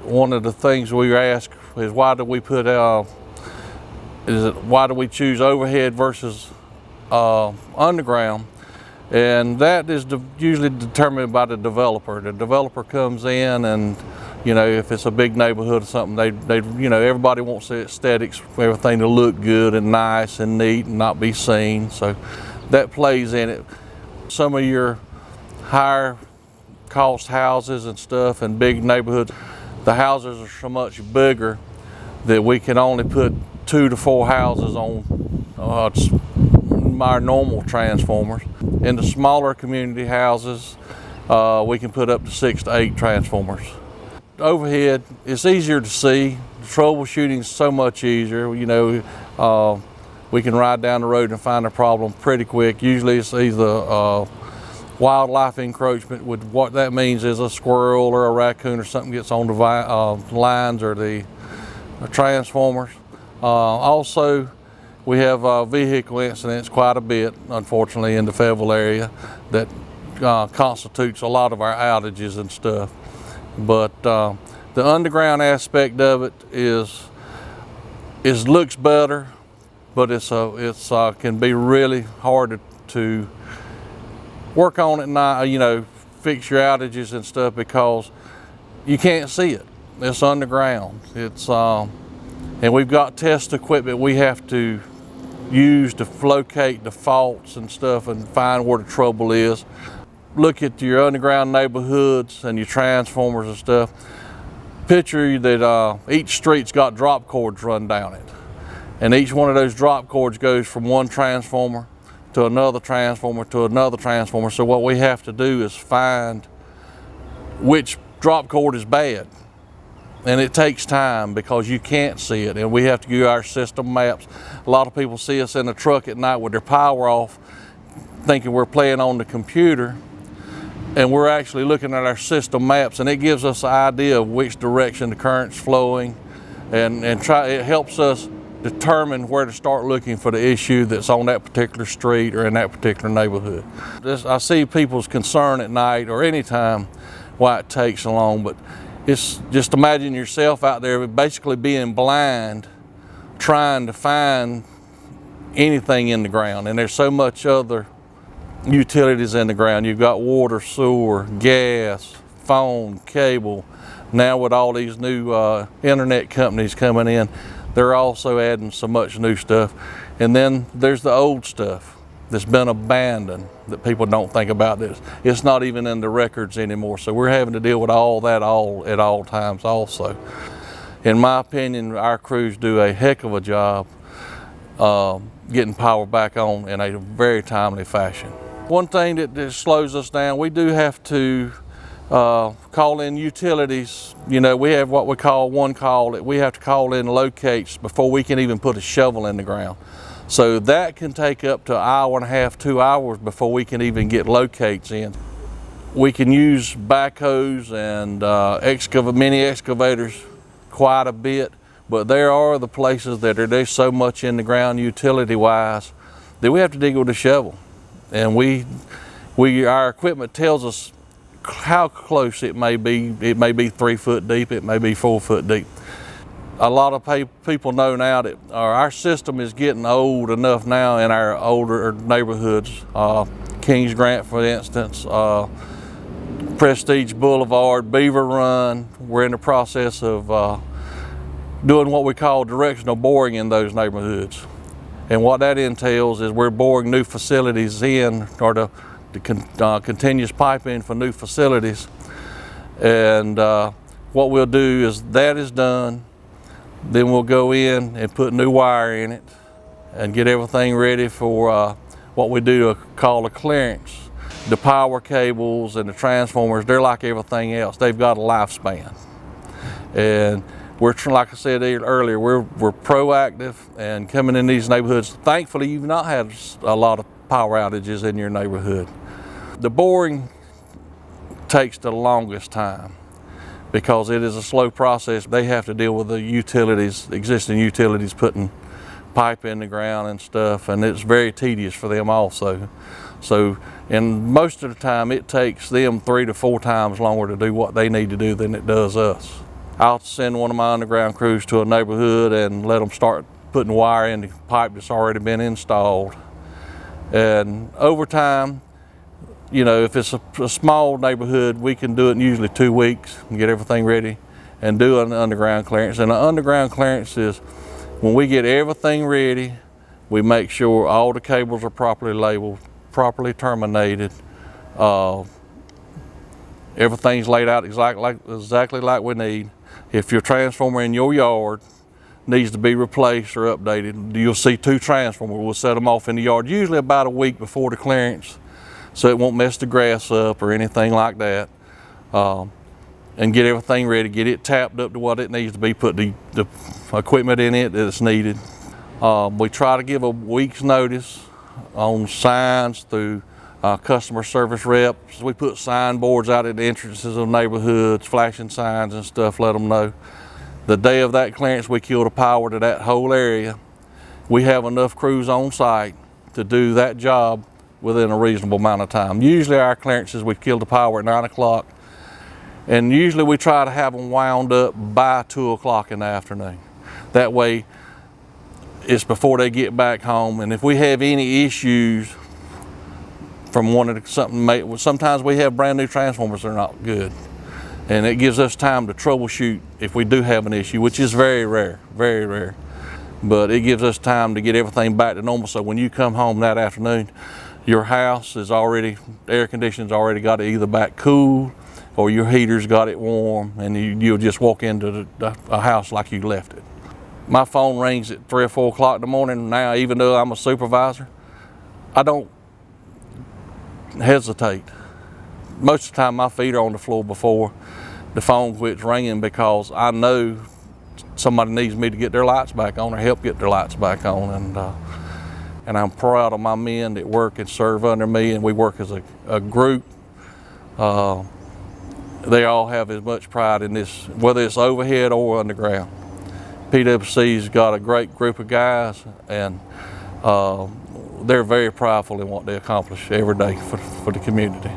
one of the things we ask is why do we put why do we choose overhead versus underground? And that is usually determined by the developer. The developer comes in and, you know, if it's a big neighborhood or something, you know, everybody wants the aesthetics, everything to look good and nice and neat and not be seen. So that plays in it. Some of your higher cost houses and stuff in big neighborhoods, the houses are so much bigger that we can only put 2 to 4 houses on our normal transformers. In the smaller community houses, we can put up to 6 to 8 transformers. Overhead, it's easier to see. The troubleshooting is so much easier. You know, we can ride down the road and find a problem pretty quick. Usually it's either wildlife encroachment. What that means is a squirrel or a raccoon or something gets on the lines or the transformers. Also, we have vehicle incidents quite a bit, unfortunately, in the Fayetteville area that constitutes a lot of our outages and stuff. But the underground aspect of it looks better, but it's can be really hard to work on it now, you know, fix your outages and stuff because you can't see it. It's underground. It's and we've got test equipment we have to use to locate the faults and stuff and find where the trouble is. Look at your underground neighborhoods and your transformers and stuff. Picture that each street's got drop cords run down it. And each one of those drop cords goes from one transformer to another transformer to another transformer. So what we have to do is find which drop cord is bad. And it takes time because you can't see it, and we have to do our system maps. A lot of people see us in a truck at night with their power off, thinking we're playing on the computer, and we're actually looking at our system maps, and it gives us an idea of which direction the current's flowing, and it helps us determine where to start looking for the issue that's on that particular street or in that particular neighborhood. I see people's concern at night or anytime why it takes so long, but it's just imagine yourself out there basically being blind, trying to find anything in the ground. And there's so much other utilities in the ground. You've got water, sewer, gas, phone, cable. Now with all these new internet companies coming in, they're also adding so much new stuff. And then there's the old stuff that's been abandoned that people don't think about this. It's not even in the records anymore. So we're having to deal with all that at all times also. In my opinion, our crews do a heck of a job getting power back on in a very timely fashion. One thing that slows us down, we do have to call in utilities. You know, we have what we call one call that we have to call in locates before we can even put a shovel in the ground. So that can take up to an hour and a half, 2 hours before we can even get locates in. We can use backhoes and mini excavators quite a bit, but there are the places that there's so much in the ground utility-wise that we have to dig with a shovel. And our equipment tells us how close it may be. It may be 3 foot deep, it may be 4 foot deep. A lot of people know now that our system is getting old enough now in our older neighborhoods. Kings Grant, for instance, Prestige Boulevard, Beaver Run. We're in the process of doing what we call directional boring in those neighborhoods. And what that entails is we're boring new facilities in, or the continuous pipe in for new facilities. And what we'll do is that is done. Then we'll go in and put new wire in it and get everything ready for what we do call a clearance. The power cables and the transformers, they're like everything else. They've got a lifespan. And we're, like I said earlier, we're proactive and coming in these neighborhoods. Thankfully, you've not had a lot of power outages in your neighborhood. The boring takes the longest time, because it is a slow process. They have to deal with the utilities, existing utilities, putting pipe in the ground and stuff, and it's very tedious for them also. So, and most of the time it takes them 3 to 4 times longer to do what they need to do than it does us. I'll send one of my underground crews to a neighborhood and let them start putting wire in the pipe that's already been installed. And over time, you know, if it's a small neighborhood, we can do it in usually 2 weeks and get everything ready and do an underground clearance. And an underground clearance is when we get everything ready, we make sure all the cables are properly labeled, properly terminated. Everything's laid out exactly like we need. If your transformer in your yard needs to be replaced or updated, you'll see 2 transformers. We'll set them off in the yard, usually about a week before the clearance, so it won't mess the grass up or anything like that. And get everything ready, get it tapped up to what it needs to be, put the equipment in it that's needed. We try to give a week's notice on signs through customer service reps. We put signboards out at the entrances of neighborhoods, flashing signs and stuff, let them know. The day of that clearance, we kill the power to that whole area. We have enough crews on site to do that job within a reasonable amount of time. Usually our clearances, we kill the power at 9 o'clock. And usually we try to have them wound up by 2 o'clock in the afternoon. That way it's before they get back home. And if we have any issues from sometimes we have brand new transformers that are not good. And it gives us time to troubleshoot if we do have an issue, which is very rare, very rare. But it gives us time to get everything back to normal. So when you come home that afternoon, your house is already, air conditioning's already got it either back cool or your heater's got it warm, and you'll just walk into a house like you left it. My phone rings at 3 or 4 o'clock in the morning now, even though I'm a supervisor. I don't hesitate. Most of the time my feet are on the floor before the phone quits ringing, because I know somebody needs me to get their lights back on or help get their lights back on. And I'm proud of my men that work and serve under me, and we work as a group. They all have as much pride in this, whether it's overhead or underground. PWC's got a great group of guys, and they're very prideful in what they accomplish every day for the community.